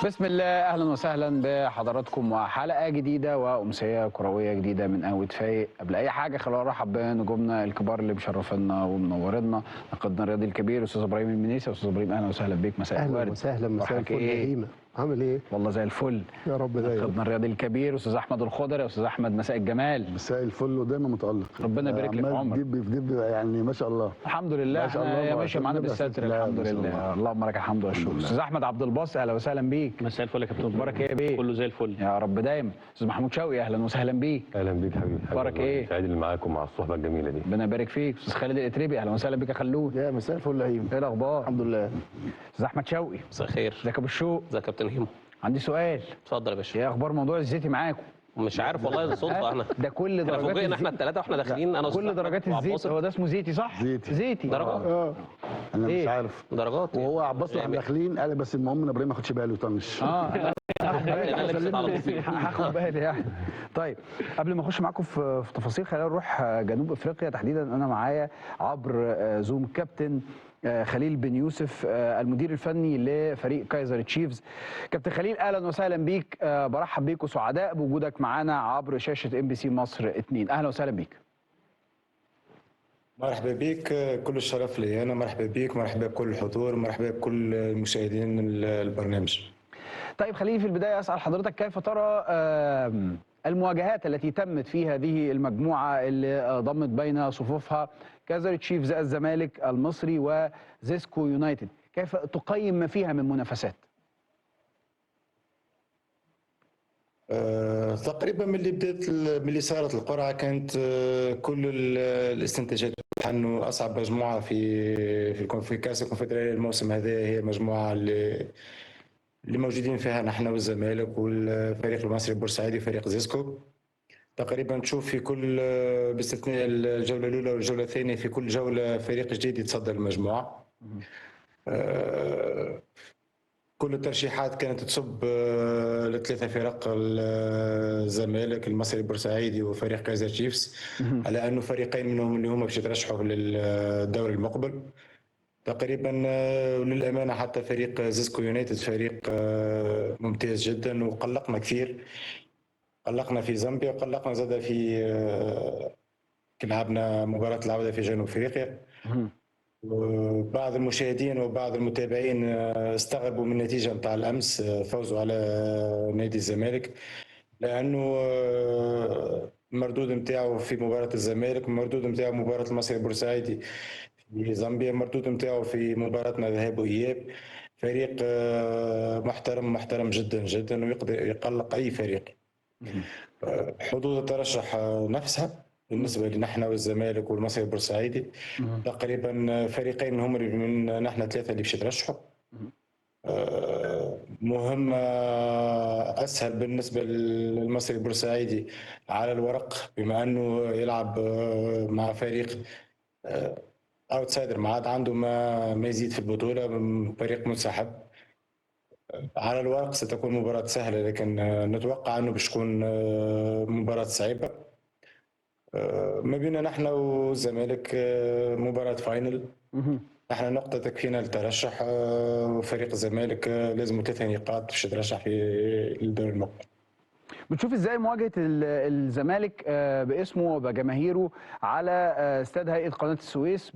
بسم الله، اهلا وسهلا بحضراتكم وحلقه جديده وامسيه كرويه جديده من قهوه فايق. قبل اي حاجه خلونا نرحب بنجومنا الكبار اللي مشرفينا ومنورنا، نقدنا الرياضي الكبير استاذ ابراهيم المنيسي. استاذ ابراهيم اهلا وسهلا بيك، مساء الورد. اهلا وسهلا، مساء الفل يا هيما، عامل ايه؟ والله زي الفل يا رب دايما. نقدنا الرياضي الكبير استاذ احمد الخضري. استاذ احمد مساء الجمال. مساء الفل ودايما متالق. ربنا يبارك لك في عمرك. دب يعني ما شاء الله. الحمد لله، احنا ماشي معانا بالستر الحمد لله، اللهم لك الحمد والشكر. استاذ احمد عبد الباسط اهلا وسهلا بيك. مساء الفل يا كابتن. اخبارك ايه يا بيه؟ كله زي الفل يا رب دايما. استاذ محمود شوقي اهلا وسهلا بيك. اهلا بيك حبيبي. اخبارك ايه؟ سعيد اللي معاكم مع الصحبه الجميله دي. ربنا يبارك فيك. استاذ خالد الاتريبي اهلا وسهلا بيك يا خلود. يا مساء الفل يا هيما. ايه الاخبار؟ الحمد لله. استاذ احمد شوقي مساء الخير. ازيك يا ابو الشوق؟ ازيك يا كابتن هيمو؟ عندي سؤال. اتفضل يا باشا. ايه اخبار موضوع الزيتي معاكم؟ مش عارف والله، ده صدفه. احنا ده كل درجات فوجئنا احنا الثلاثه واحنا داخلين. انا كل درجات الزيت. هو ده اسمه زيتي صح؟ زيتي درجات. انا إيه؟ مش عارف. درجات وهو عباس واحنا داخلين قال بس المهم ان ابراهيم ما ياخدش باله يطنش. لا، هاخد بالي. أنا لبست على طول. هاخد بالي يعني. طيب قبل ما اخش معاكم في تفاصيل، خلينا نروح جنوب افريقيا تحديدا. انا معايا عبر زوم كابتن خليل بن يوسف، المدير الفني لفريق كايزر تشيفز. كابتن خليل اهلا وسهلا بيك، برحب بيك وسعداء بوجودك معانا عبر شاشه MBC مصر 2. اهلا وسهلا بيك. مرحبا بك، كل الشرف لي. أنا مرحبا بك، مرحبا بكل الحضور، مرحبا بكل المشاهدين البرنامج. طيب خليني في البداية أسأل حضرتك كيف ترى المواجهات التي تمت في هذه المجموعة اللي ضمت بين صفوفها كايزر تشيفز الزمالك المصري وزيسكو يونايتد، كيف تقيم ما فيها من منافسات؟ تقريبا من اللي صارت القرعة كانت كل الاستنتاجات انه اصعب مجموعة في كأس الكونفدرالية الموسم هذا هي المجموعة اللي موجودين فيها نحن والزمالك والفريق المصري البورسعيدي وفريق زيسكو. تقريبا تشوف في كل باستثناء الجولة الأولى والجولة الثانية في كل جولة فريق جديد يتصدر المجموعة. كل الترشيحات كانت تصب لثلاثة فرق، الزمالك المصري البورسعيدي وفريق كايزر تشيفز، على أنه فريقين منهم اللي هم باش يترشحوا للدوري المقبل. تقريبا وللأمانة حتى فريق زيسكو يونايتد فريق ممتاز جدا، وقلقنا كثير. قلقنا في زامبيا وقلقنا زاد في لعبنا مباراة العودة في جنوب افريقيا. وبعض المشاهدين وبعض المتابعين استغربوا من النتيجة متاع الأمس، فوزوا على نادي الزمالك، لأنه المردود متاعه في مباراة الزمالك، المردود متاعه مباراة المصري البورسعيدي في زامبيا، المردود نتاعو في مباراتنا ذهاب وإياب. فريق محترم جدا جدا، ويقدر يقلق أي فريق. حدود الترشح نفسها بالنسبة لنا والزمالك والمصري البورسعيدي، تقريبا فريقين هم من نحن ثلاثة اللي باش يترشحوا. مهمة أسهل بالنسبة للمصري البورسعيدي على الورق، بما أنه يلعب مع فريق اوتسايدر، ما عاد عنده ما يزيد في البطوله، فريق منسحب. على الورق ستكون مباراه سهله، لكن نتوقع انه باش تكون مباراه صعيبه. ما بيننا نحن والزمالك مباراه فاينل. نحن نقطه تكفينا للترشح، وفريق الزمالك لازم 3 نقاط باش يترشح في الدوري المقبل. بتشوف ازاي مواجهه الزمالك باسمه وبجماهيره على استاد هيئه قناه السويس؟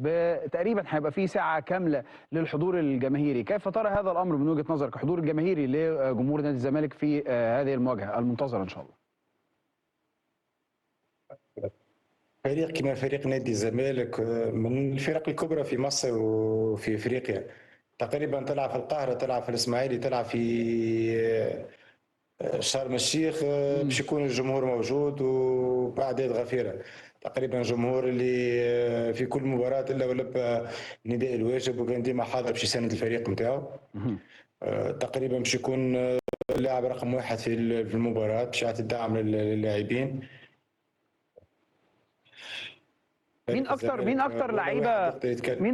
تقريبا هيبقى فيه ساعه كامله للحضور الجماهيري، كيف ترى هذا الامر من وجهه نظرك، الحضور الجماهيري لجمهور نادي الزمالك في هذه المواجهه المنتظره ان شاء الله؟ فريق كما فريق نادي الزمالك من الفرق الكبرى في مصر وفي افريقيا، تقريبا تلعب في القاهره، تلعب في الاسماعيلي، تلعب في شرم الشيخ، باش يكون الجمهور موجود وبأعداد غفيرة. تقريبا جمهور اللي في كل مباراة إلا ولبى نداء الواجب، وكان ديما حاضر باش يساند الفريق نتاعو. تقريبا باش يكون اللاعب رقم 1 في المباراة، باش يعطي الدعم للاعبين. مين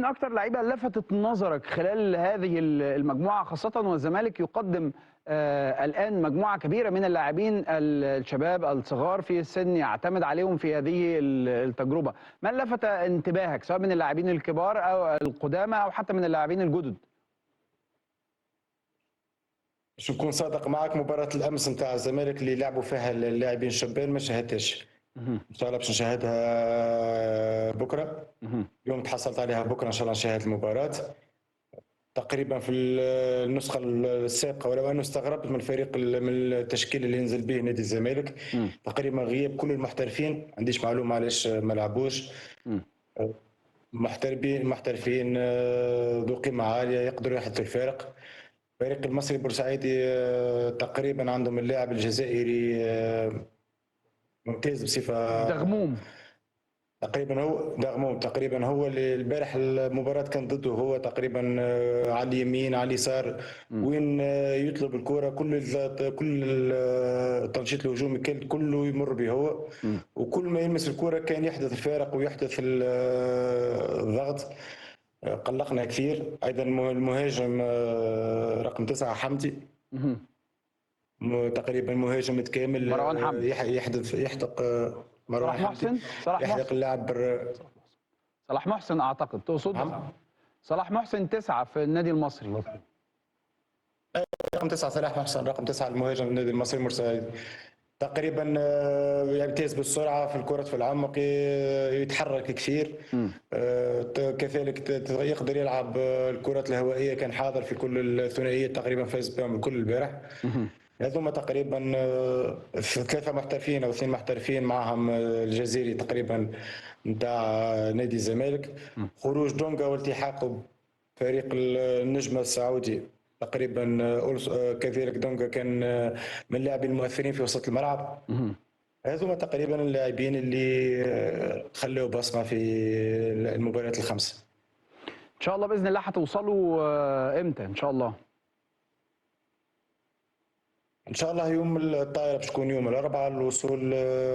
اكتر لعيبه لفتت نظرك خلال هذه المجموعه، خاصه والزمالك يقدم الان مجموعه كبيره من اللاعبين الشباب الصغار في السن يعتمد عليهم في هذه التجربه؟ من لفت انتباهك سواء من اللاعبين الكبار او القدامى او حتى من اللاعبين الجدد؟ باش نكون صادق معك، مباراة الأمس نتاع الزمالك اللي لعبوا فيها اللاعبين الشبان ما شاهدتهاش. إن شاء الله باش نشاهدها بكرة. اليوم تحصلت عليها بكرة إن شاء الله نشاهد المباراة. تقريبا في النسخة السابقة، ولو أنه استغربت من الفريق من التشكيل اللي ينزل به نادي الزمالك، تقريبا غياب كل المحترفين. ما عنديش معلومة علاش ما لعبوش. محترفين ذو قيمة عالية يقدروا يحدثوا الفارق. الفريق المصري بورسعيدي تقريبا عندهم اللاعب الجزائري ممتاز بصفة دغموم تقريبا هو اللي البارح المباراة كان ضده، هو تقريبا على اليمين على اليسار وين يطلب الكرة، كل التنشيط الهجومي كله يمر به هو. وكل ما يلمس الكرة كان يحدث الفارق ويحدث الضغط. قلقنا كثير. ايضا المهاجم رقم 9 حمدي تقريبا مهاجم متكامل. مروان حمدي يحدق صلاح محسن. يحدق اللاعب صلاح محسن اعتقد تقصد. صلاح محسن 9 في النادي المصري. رقم 9 صلاح محسن، رقم 9 المهاجم النادي المصري مرسى تقريبا يمتاز بالسرعه في الكرة في العمق، يتحرك كثير. كذلك يقدر يلعب الكرات الهوائيه، كان حاضر في كل الثنائيات تقريبا، فاز بهم الكل البارح. هذوما تقريبا 3 محترفين او 2 محترفين، معهم الجزيري تقريبا نتاع نادي الزمالك. خروج دونغا والتحاقه بفريق النجمه السعودي تقريبا. كذلك دونغا كان من اللاعبين المؤثرين في وسط الملعب. هذوما تقريبا اللاعبين اللي خلوا بصمه في المباريات الخمسه. ان شاء الله باذن الله هتوصلوا امتى ان شاء الله؟ ان شاء الله يوم الطائره باش تكون يوم الاربعاء، الوصول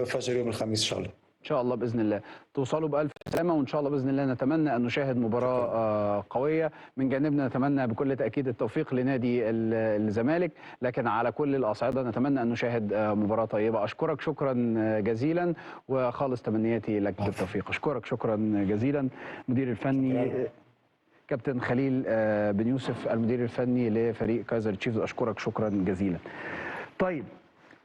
فجر يوم الخميس ان شاء الله. ان شاء الله باذن الله توصلوا بالف سلامه، وان شاء الله باذن الله نتمنى ان نشاهد مباراه قويه. من جانبنا نتمنى بكل تاكيد التوفيق لنادي الزمالك، لكن على كل الاصعده نتمنى ان نشاهد مباراه طيبه. اشكرك شكرا جزيلا وخالص تمنياتي لك بالتوفيق. اشكرك شكرا جزيلا مدير الفني كابتن خليل بن يوسف، المدير الفني لفريق كايزر تشيفز. اشكرك شكرا جزيلا. طيب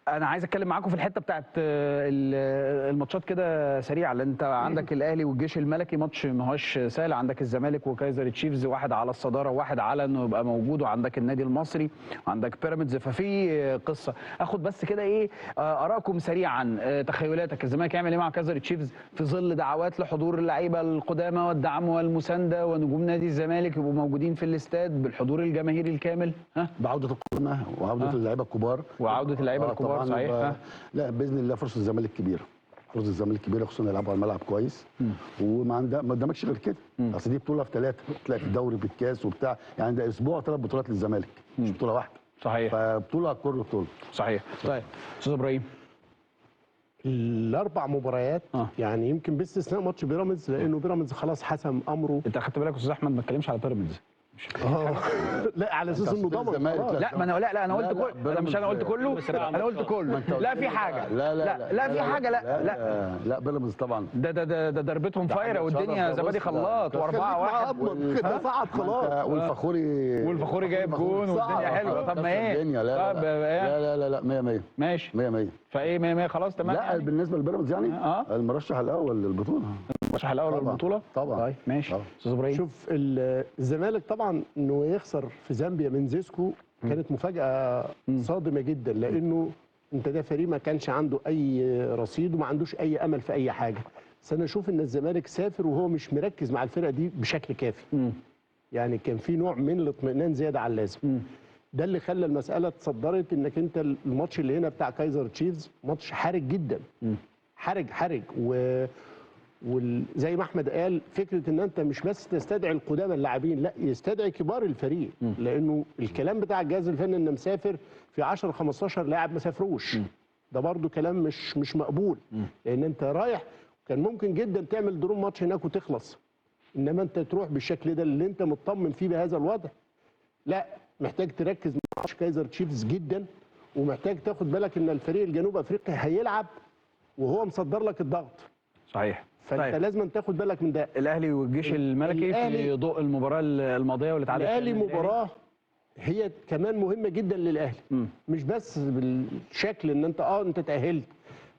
انا عايز اتكلم معاكم في الحته بتاعت الماتشات كده سريعه، لان انت عندك الاهلي والجيش الملكي ماتش ما هوش سهل، عندك الزمالك وكايزر تشيفز، واحد على الصداره وواحد على انه يبقى موجود، وعندك النادي المصري وعندك بيراميدز. ففي قصه اخد بس كده ايه ارائكم سريعا، تخيلاتك الزمالك يعمل ايه مع كايزر تشيفز في ظل دعوات لحضور اللعيبه القدامى والدعم والمسانده، ونجوم نادي الزمالك يبقوا موجودين في الاستاد بالحضور الجماهيري الكامل؟ بعوده القمه وعوده اللعيبه الكبار وعوده اللعيبه الكبار. صحيح. لا باذن الله فرصه الزمالك كبيره، فرصه الزمالك كبيره، خصوصا يلعبوا على الملعب كويس. وما قدامكش غير كده. اصل دي بطوله في 3، تلاقي في الدوري بالكاس وبتاع، يعني ده اسبوع 3 بطولات للزمالك، مش بطوله واحده. صحيح. فبطوله كل بطوله. صحيح. طيب استاذ ابراهيم، ال4 مباريات يعني يمكن باستثناء ماتش بيراميدز، لانه بيراميدز خلاص حسم امره. انت اخدت بالك يا استاذ احمد ما اتكلمش على بيراميدز؟ لا على اساس انه ضمن. لا ما انا قلت كله. انا قلت كله. انا قلت كله. لا في حاجه. لا في حاجه. لا بيراميدز طبعا ده ضربتهم فايره والدنيا زبادي خلاط و4-1 كده صعد خلاص. والفخوري جايب جون والدنيا حلوه. طب ما ايه؟ لا 100 ماشي 100 فايه 100 خلاص تمام. لا يعني بالنسبه لبيراميدز يعني المرشح الاول للبطوله. المرشح الاول للبطوله طبعا. طيب ماشي. استاذ ابراهيم، شوف الزمالك طبعا انه يخسر في زامبيا من زيسكو كانت مفاجاه صادمه جدا، لانه انت ده فريق ما كانش عنده اي رصيد وما عندوش اي امل في اي حاجه. بس انا اشوف ان الزمالك سافر وهو مش مركز مع الفرقه دي بشكل كافي. يعني كان في نوع من الاطمئنان زياده عن اللازم. ده اللي خلى المساله اتصدرت انك انت الماتش اللي هنا بتاع كايزر تشيفز ماتش حرج جدا. حرج وزي ما احمد قال، فكره ان انت مش بس تستدعي القدامى اللاعبين، لا يستدعي كبار الفريق. لانه الكلام بتاع الجهاز الفني ان مسافر في 10 15 لاعب ما سافروش، ده برضو كلام مش مقبول. لان انت رايح كان ممكن جدا تعمل دروم ماتش هناك وتخلص، انما انت تروح بالشكل ده اللي انت مطمن فيه بهذا الوضع. لا، محتاج تركز مع ماتش كايزر تشيفز جدا، ومحتاج تاخد بالك ان الفريق الجنوب افريقي هيلعب وهو مصدر لك الضغط. صحيح. فانت طيب. لازم تاخد بالك من ده. الاهلي والجيش الملكي في ضوء المباراه الماضيه واللي اتعادل الاهلي مباراه هي كمان مهمه جدا للاهلي. مش بس بالشكل ان انت تاهلت،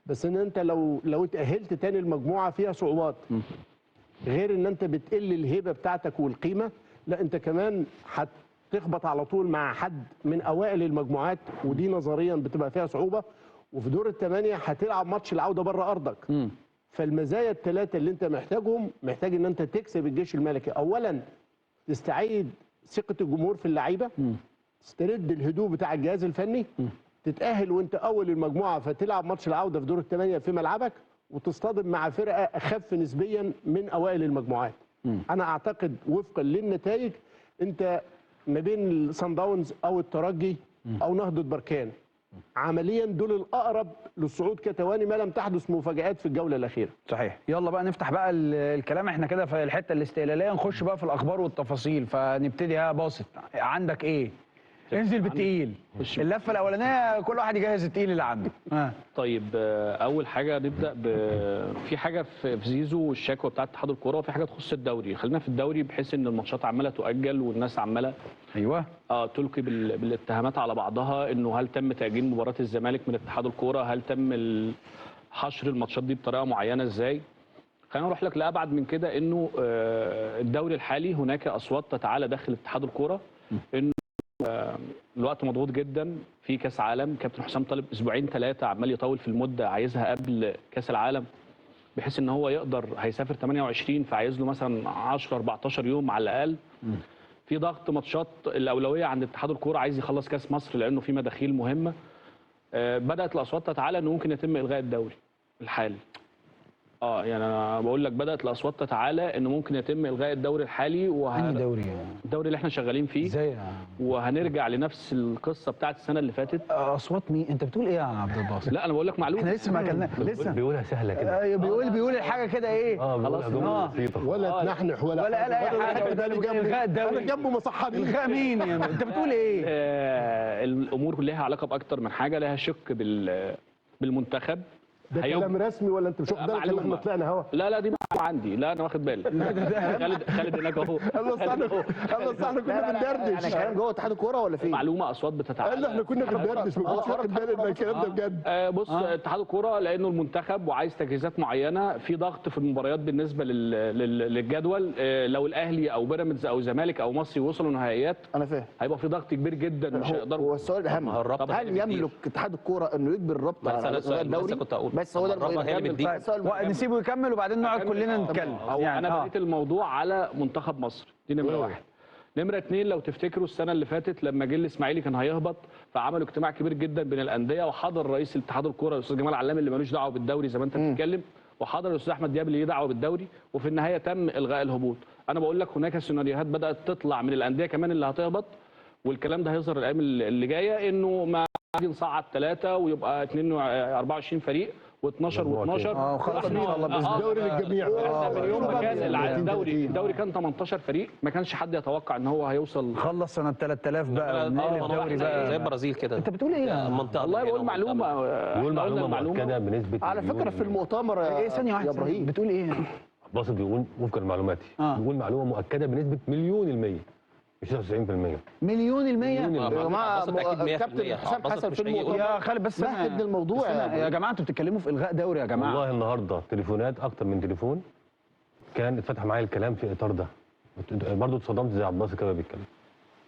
بس ان انت لو اتاهلت تاني المجموعه فيها صعوبات، غير ان انت بتقل الهيبه بتاعتك والقيمه، لا انت كمان هتخبط على طول مع حد من اوائل المجموعات، ودي نظريا بتبقى فيها صعوبه. وفي دور الثمانيه هتلعب ماتش العوده بره ارضك. فالمزايا الثلاثه اللي انت محتاجهم، محتاج ان انت تكسب الجيش الملكي. اولا تستعيد ثقه الجمهور في اللعيبه، تسترد الهدوء بتاع الجهاز الفني، تتاهل وانت اول المجموعه فتلعب ماتش العوده في دور الثمانيه في ملعبك، وتصطدم مع فرقه اخف نسبيا من اوائل المجموعات. انا اعتقد وفقا للنتائج انت ما بين الصن داونز او الترجي او نهضه بركان عمليا دول الاقرب للصعود كتواني، ما لم تحدث مفاجآت في الجوله الاخيره. صحيح. يلا بقى نفتح بقى الكلام، احنا كده في الحته الاستقلاليه، نخش بقى في الاخبار والتفاصيل. فنبتدي. يا باسط عندك ايه؟ انزل بالتقيل. اللفه الاولانيه كل واحد يجهز التقيل اللي عنده. طيب اول حاجه نبدا في حاجه في زيزو والشكوى بتاعه اتحاد الكوره، وفي حاجه تخص الدوري. خلينا في الدوري، بحيث ان الماتشات عماله تؤجل والناس عماله تلقي بالاتهامات على بعضها، انه هل تم تاجيل مباراه الزمالك من اتحاد الكوره، هل تم حشر الماتشات دي بطريقه معينه ازاي. خلينا نروح لك لابعد من كده، انه الدوري الحالي هناك اصوات تتعالى داخل اتحاد الكوره انه الوقت مضغوط جدا في كاس عالم. كابتن حسام طالب اسبوعين 3، عمال يطول في المده، عايزها قبل كاس العالم بحيث ان هو يقدر، هيسافر 28 فعايز له مثلا 10 14 يوم على الاقل. في ضغط ماتشات، الاولويه عند اتحاد الكوره عايز يخلص كاس مصر لانه في مداخيل مهمه. بدات الاصوات تتعالى انه ممكن يتم الغاء الدوري الحالي. يعني انا بقول لك بدات الاصوات تتعالى انه ممكن يتم الغاء الدوري الحالي. انهي دوري؟ الدوري اللي احنا شغالين فيه. ازاي؟ وهنرجع لنفس القصه بتاعت السنه اللي فاتت. اصوات مين؟ انت بتقول ايه يا عبد الباسط؟ لا انا بقول لك معلومه. احنا لسه ما كنا لسه بيقولها سهله كده. بيقول الحاجه كده ايه؟ خلاص. ولا تنحنح ولا قال اي حاجه. الغاء الدوري انا جنبه مصحنين. الغاء مين يعني؟ انت بتقول ايه؟ الامور لها علاقه باكتر من حاجه، لها شق بالمنتخب. ده كلام رسمي ولا انت مش واخد بالك ان احنا طلعنا هوا؟ لا دي معلومه عندي. لا انا واخد بالي. خالد هناك اهو. خلاص احنا كنا بندردش. يعني كلام جوه اتحاد الكوره ولا فين؟ معلومه اصوات بتتعامل. قال احنا كنا بندردش، ما كنتش واخد بالي ان الكلام ده بجد. بص اتحاد الكوره لانه المنتخب وعايز تجهيزات معينه، في ضغط في المباريات بالنسبه للجدول. لو الاهلي او بيراميدز او زمالك او مصري وصلوا نهائيات، انا فاهم، هيبقى في ضغط كبير جدا مش هيقدروا. هو السؤال الاهم، هل يملك اتحاد الكوره انه يجبر الرابطه على الدوري؟ بس هو ده نسيبه يكمل وبعدين نقعد كلنا نتكلم. يعني انا بديت الموضوع على منتخب مصر، دي نمره واحد. نمره اتنين، لو تفتكروا السنه اللي فاتت لما جه الاسماعيلي كان هيهبط، فعملوا اجتماع كبير جدا بين الانديه، وحضر رئيس اتحاد الكوره الاستاذ جمال علام اللي ملوش دعوه بالدوري زي ما انت بتتكلم، وحضر الاستاذ احمد دياب اللي ليه دعوه بالدوري، وفي النهايه تم الغاء الهبوط. انا بقول لك هناك سيناريوهات بدات تطلع من الانديه كمان اللي هتهبط، والكلام ده هيظهر الايام اللي جايه، انه ما نصعد 3 ويبقى 24 فريق و12 و12. خلاص ان شاء الله باذن الله. الدوري للجميع. من يوم ما كان الدوري كان 18 فريق، ما كانش حد يتوقع ان هو هيوصل. خلص سنه 3000 بقى ونقلب الدوري بقى زي البرازيل كده. انت بتقول ايه؟ والله بقول معلومه. بيقول معلومه كده بنسبه على فكره في المؤتمر ايه ثانيه واحده يا ابراهيم بتقول ايه؟ باسط بيقول وفقا لمعلوماتي بيقول معلومه مؤكده بنسبه 1,000,000%، مش 99%. 1,000,000%؟ يا جماعه كابتن حسام حسن في المؤتمر يا خالد بس مهد الموضوع يا جماعه. انتوا بتتكلموا في الغاء دوري يا جماعه. والله النهارده تليفونات اكتر من تليفون كان اتفتح معايا الكلام في الاطار ده. برضه اتصدمت زي عبد الباسط كده بيتكلم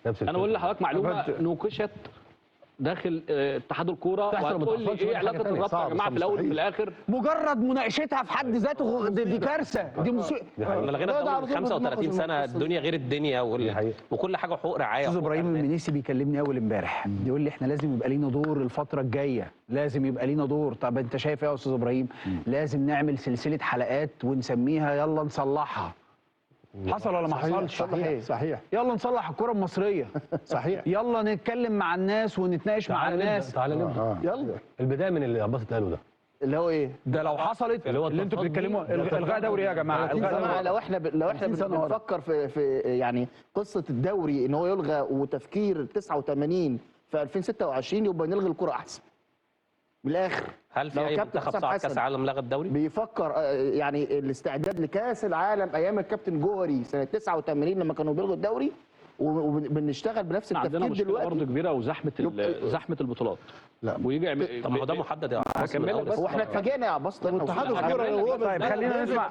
نفس انا بقول لحضرتك معلومه نوقشت داخل اتحاد الكوره، وهتقول لي ايه علاقه الرابطه يا جماعه في الاول وفي الاخر؟ مجرد مناقشتها في حد ذاته دي كارثه، دي مصيبه. احنا لغينا الدوري من 35 سنه، الدنيا غير الدنيا وكل حاجه حقوق رعايه. استاذ ابراهيم المنيسي بيكلمني اول امبارح، بيقول لي احنا لازم يبقى لينا دور الفتره الجايه، لازم يبقى لينا دور. طب انت شايف ايه يا استاذ ابراهيم؟ لازم نعمل سلسله حلقات ونسميها يلا نصلحها. حصل ولا ما حصلش؟ صحيح. يلا نصلح الكره المصريه. صحيح. يلا نتكلم مع الناس ونتناقش مع الناس. تعالى نبدا. يلا البدايه من اللي عبد الباسط قاله ده، اللي هو ايه؟ ده لو حصلت اللي انتوا بتتكلموا الغاء دوري يا جماعه. لو احنا بنفكر في يعني قصه الدوري ان هو يلغى، وتفكير 89 في 2026 يبقى نلغي الكره احسن. من الاخر، هل في اي منتخب صعد كاس العالم لغى الدوري؟ بيفكر يعني الاستعداد لكاس العالم ايام الكابتن جوهري سنه 89 لما كانوا بيلغوا الدوري، وبنشتغل بنفس عندنا التفكير مشكله دلوقتي. برضه كبيره وزحمه زحمه البطولات. لا ويجي يعمل طب ما هو ده محدد يا عباس من هكمل الأول. بس. هو احنا اتفاجئنا يا عباس. طب اتحاد الكوره هو طيب خلينا نسمع.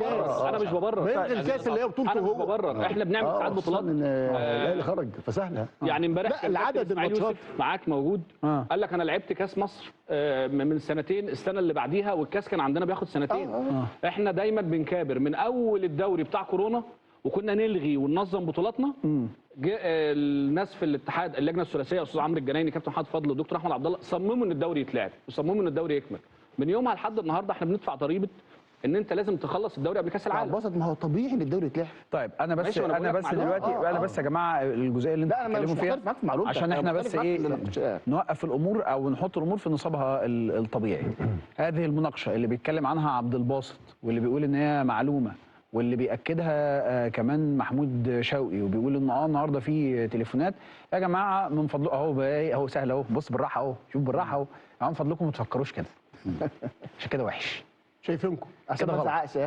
انا مش ببرر. بيلغي الكاس اللي هي بطولته انا مش هو. ببرر، احنا بنعمل ساعات بطولات. الاهلي خرج فسهله. يعني امبارح لا، كان العدد كابتن إسماعيل الماتشات. يوسف معاك موجود. قال لك انا لعبت كاس مصر من سنتين، السنه اللي بعديها، والكاس كان عندنا بياخد سنتين. احنا دايما بنكابر من اول الدوري بتاع كورونا، وكنا نلغي وننظم بطولاتنا. جه الناس في الاتحاد، اللجنه الثلاثيه، استاذ عمرو الجنايني، كابتن محمد فضل، والدكتور احمد عبد الله، صمموا ان الدوري يتلعب وصمموا ان الدوري يكمل. من يومها لحد النهارده احنا بندفع ضريبه ان انت لازم تخلص الدوري قبل كاس العالم. عباس ما هو طبيعي ان الدوري يتلعب. طيب انا بس ماشي، وأنا بقول لك دلوقتي معلومة. انا بس يا جماعه الجزئيه اللي انتوا لا انا مش بتتكلموا فيها مختلف معاك في معلومتك، عشان احنا أنا بس مختلف ايه معاك في نوقف الامور او نحط الامور في نصابها الطبيعي. هذه المناقشه اللي بيتكلم عنها عبد الباسط واللي بيقول ان هي معلومه واللي بياكدها كمان محمود شوقي وبيقول ان النهارده في تليفونات، يا جماعه من فضلكم اهو سهل اهو، بص بالراحه اهو، شوف بالراحه اهو، من فضلكم ما تفكروش كده. عشان كده وحش. شايفينكم عشان ما تزعقش.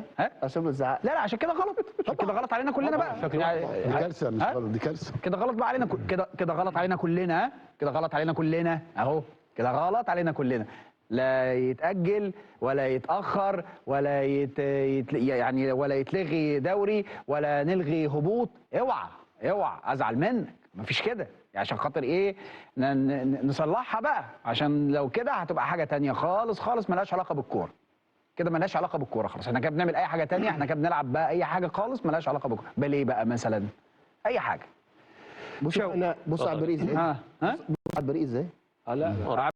عشان ما تزعقش. لا عشان كده غلط. عشان كده غلط علينا كلنا بقى. دي كارثه مش غلط، دي كارثه. كده غلط بقى علينا كده غلط علينا كلنا. كده غلط علينا كلنا اهو. كده غلط علينا كلنا. لا يتأجل ولا يتأخر ولا يعني ولا يتلغي دوري ولا نلغي هبوط. اوعى ازعل منك. مفيش كده. عشان خاطر ايه نصلحها بقى، عشان لو كده هتبقى حاجة تانية خالص خالص ملهاش علاقة بالكورة. كده ملهاش علاقة بالكورة خلاص. احنا كده بنعمل اي حاجة تانية، احنا كده بنلعب بقى اي حاجة خالص ملهاش علاقة بالكورة. بل ايه بقى مثلا اي حاجة. بص على البريق ازاي. بص على البريق ازاي. لا